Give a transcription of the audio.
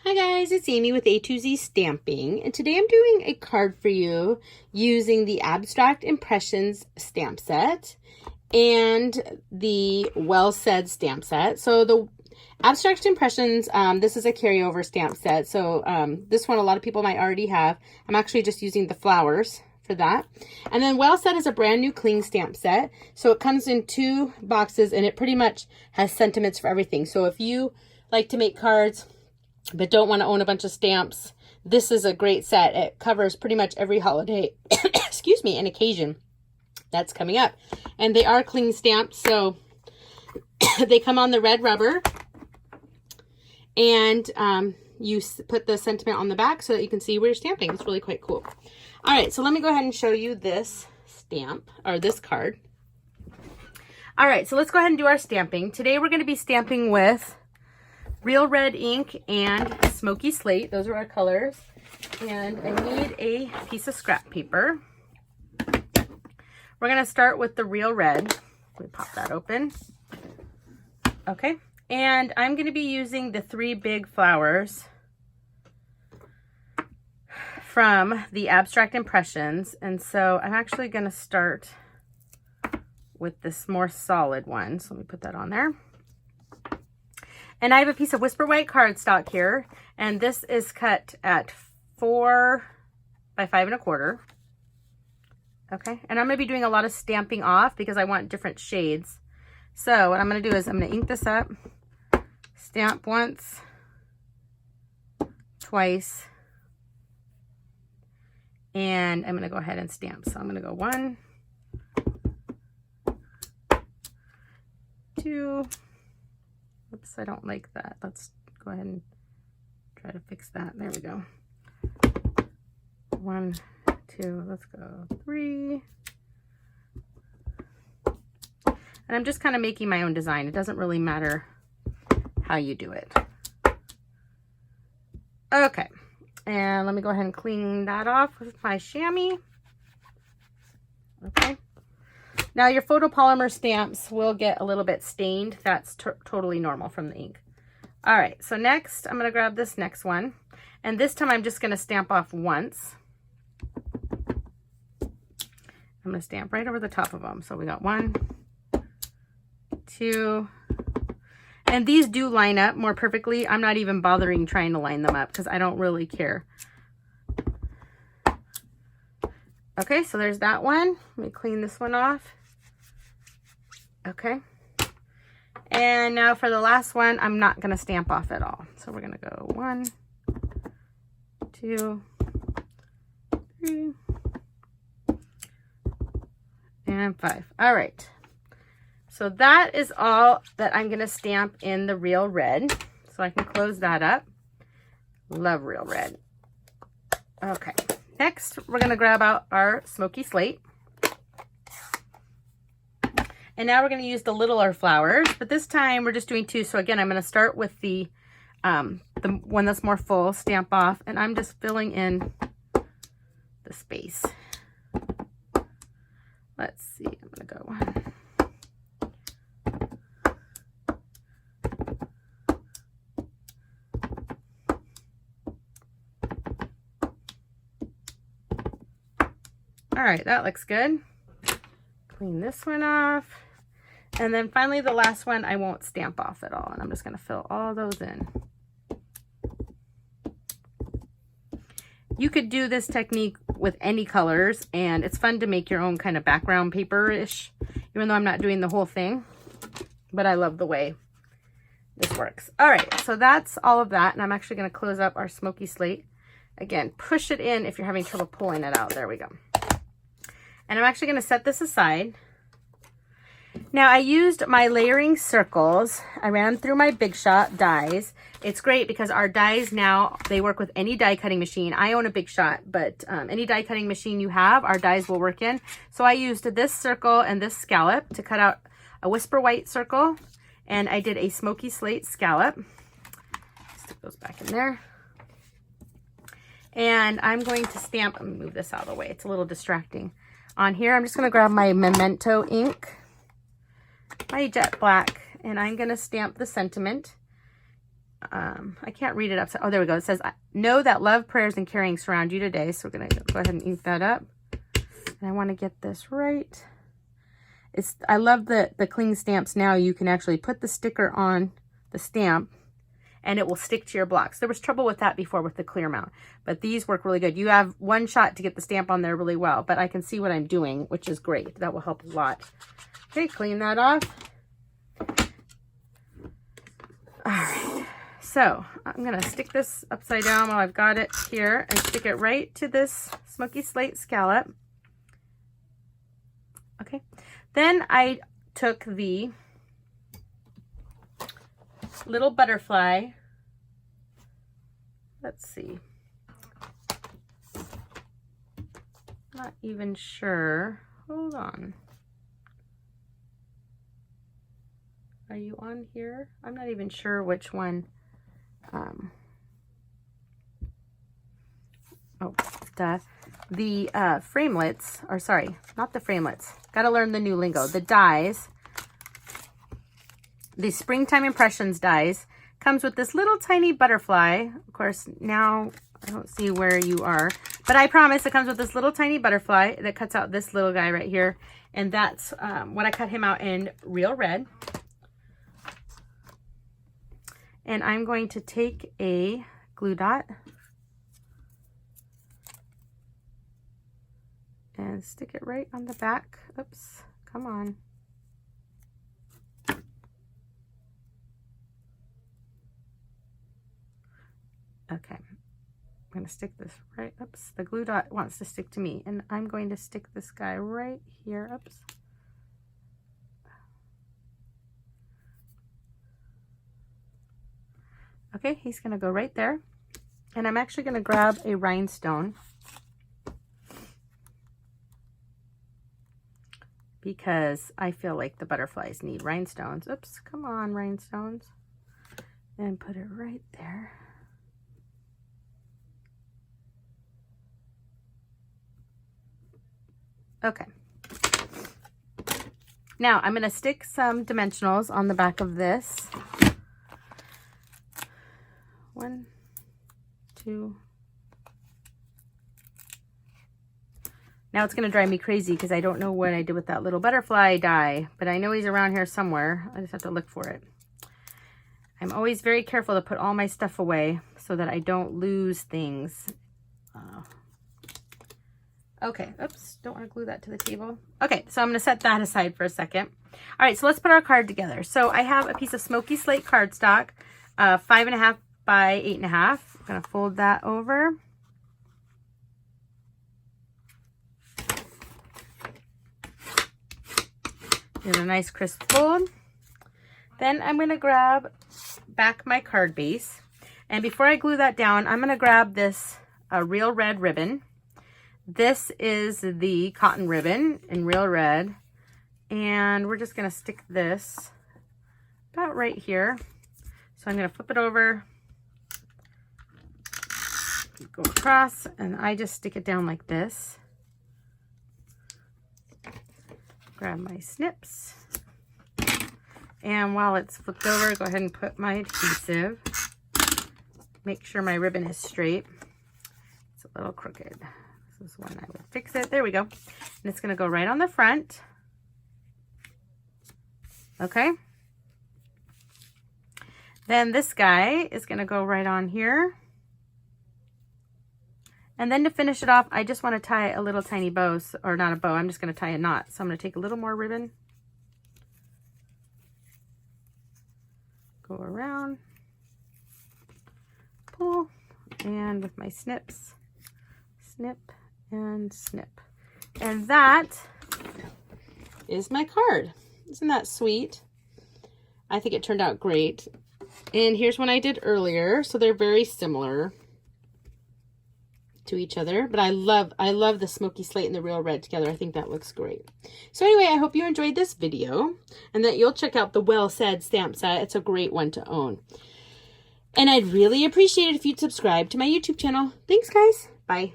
Hi guys, it's Amy with A2Z Stamping, and today I'm doing a card for you using the Abstract Impressions stamp set and the Well Said stamp set. So the Abstract Impressions, this is a carryover stamp set. So this one a lot of people might already have. I'm actually just using the flowers for that. And then Well Said is a brand new clean stamp set. So it comes in 2 boxes and it pretty much has sentiments for everything. So if you like to make cards but don't want to own a bunch of stamps, this is a great set. It covers pretty much every holiday, excuse me, and occasion that's coming up. And they are clean stamps, so they come on the red rubber. And you put the sentiment on the back so that you can see where you're stamping. It's really quite cool. All right, so let me go ahead and show you this stamp, or this card. All right, so let's go ahead and do our stamping. Today we're going to be stamping with Real Red ink and Smoky Slate. Those are our colors. And I need a piece of scrap paper. We're going to start with the Real Red. Let me pop that open. Okay. And I'm going to be using the 3 big flowers from the Abstract Impressions. And so I'm actually going to start with this more solid one. So let me put that on there. And I have a piece of Whisper White cardstock here, and this is cut at 4 by 5 1/4. Okay, and I'm going to be doing a lot of stamping off because I want different shades. So what I'm going to do is I'm going to ink this up, stamp once, twice, and I'm going to go ahead and stamp. So I'm going to go 1, 2. Oops, I don't like that. Let's go ahead and try to fix that. There we go. 1, 2, let's go 3. And I'm just kind of making my own design. It doesn't really matter how you do it. Okay, and let me go ahead and clean that off with my chamois. Okay. Now your photopolymer stamps will get a little bit stained. That's totally normal from the ink. All right, so next I'm going to grab this next one. And this time I'm just going to stamp off once. I'm going to stamp right over the top of them. So we got 1, 2. And these do line up more perfectly. I'm not even bothering trying to line them up because I don't really care. Okay, so there's that one. Let me clean this one off. Okay, and now for the last one, I'm not going to stamp off at all. So we're going to go 1, 2, 3, and 5. All right, so that is all that I'm going to stamp in the Real Red. So I can close that up. Love Real Red. Okay, next we're going to grab out our Smoky Slate. And now we're going to use the littler flowers, but this time we're just doing 2. So again, I'm going to start with the one that's more full, stamp off, and I'm just filling in the space. Let's see, I'm going to go 1. All right, that looks good. Clean this one off. And then finally the last one I won't stamp off at all, and I'm just going to fill all those in. You could do this technique with any colors, and it's fun to make your own kind of background paper-ish, even though I'm not doing the whole thing, but I love the way this works. All right, so that's all of that, and I'm actually going to close up our Smoky Slate. Again, push it in if you're having trouble pulling it out. There we go. And I'm actually going to set this aside. Now I used my layering circles. I ran through my Big Shot dies. It's great because our dies now, they work with any die cutting machine. I own a Big Shot, but any die cutting machine you have, our dies will work in. So I used this circle and this scallop to cut out a Whisper White circle. And I did a Smoky Slate scallop. Stick those back in there. And I'm going to stamp, let me move this out of the way. It's a little distracting. On here, I'm just going to grab my Memento ink, my jet black, and I'm going to stamp the sentiment. I can't read it upside. Oh, there we go. It says, know that love, prayers, and caring surround you today. So we're going to go ahead and ink that up. And I want to get this right. I love the cling stamps now. You can actually put the sticker on the stamp and it will stick to your blocks. There was trouble with that before with the clear mount, but these work really good. You have one shot to get the stamp on there really well, but I can see what I'm doing, which is great. That will help a lot. Okay, clean that off. All right. So I'm going to stick this upside down while I've got it here and stick it right to this Smoky Slate scallop. Okay. Then I took the little butterfly. Let's see. Not even sure. Hold on. Are you on here? I'm not even sure which one. Oh, duh. The framelits, or sorry, not the framelits. Gotta learn the new lingo. The dies, the Springtime Impressions dies, comes with this little tiny butterfly. Of course, now I don't see where you are, but I promise it comes with this little tiny butterfly that cuts out this little guy right here. And that's what I cut him out in Real Red. And I'm going to take a glue dot and stick it right on the back. Oops, come on. Okay, I'm going to stick this right, oops, the glue dot wants to stick to me, and I'm going to stick this guy right here, oops. Okay, he's going to go right there, and I'm actually going to grab a rhinestone because I feel like the butterflies need rhinestones. Oops, come on, rhinestones. And put it right there. Okay. Now I'm going to stick some dimensionals on the back of this. 1, 2. Now it's going to drive me crazy because I don't know what I did with that little butterfly die, but I know he's around here somewhere. I just have to look for it. I'm always very careful to put all my stuff away so that I don't lose things. Okay, oops, don't want to glue that to the table. Okay, so I'm going to set that aside for a second. All right, so let's put our card together. So I have a piece of Smoky Slate cardstock, 5.5 by 8.5. I'm going to fold that over. Get a nice crisp fold. Then I'm going to grab back my card base. And before I glue that down, I'm going to grab this Real Red ribbon. This is the cotton ribbon in Real Red. And we're just going to stick this about right here. So I'm going to flip it over, go across, and I just stick it down like this. Grab my snips. And while it's flipped over, go ahead and put my adhesive. Make sure my ribbon is straight. It's a little crooked. This is when I would fix it. There we go. And it's going to go right on the front. Okay. Then this guy is going to go right on here. And then to finish it off, I just want to tie a little tiny bow, or not a bow, I'm just going to tie a knot. So I'm going to take a little more ribbon. Go around. Pull. And with my snips, snip and snip. And that is my card. Isn't that sweet? I think it turned out great. And here's one I did earlier. So they're very similar to each other, but I love the Smoky Slate and the Real Red together. I think that looks great. So anyway, I hope you enjoyed this video and that you'll check out the Well Said stamp set. It's a great one to own. And I'd really appreciate it if you'd subscribe to my YouTube channel. Thanks, guys. Bye.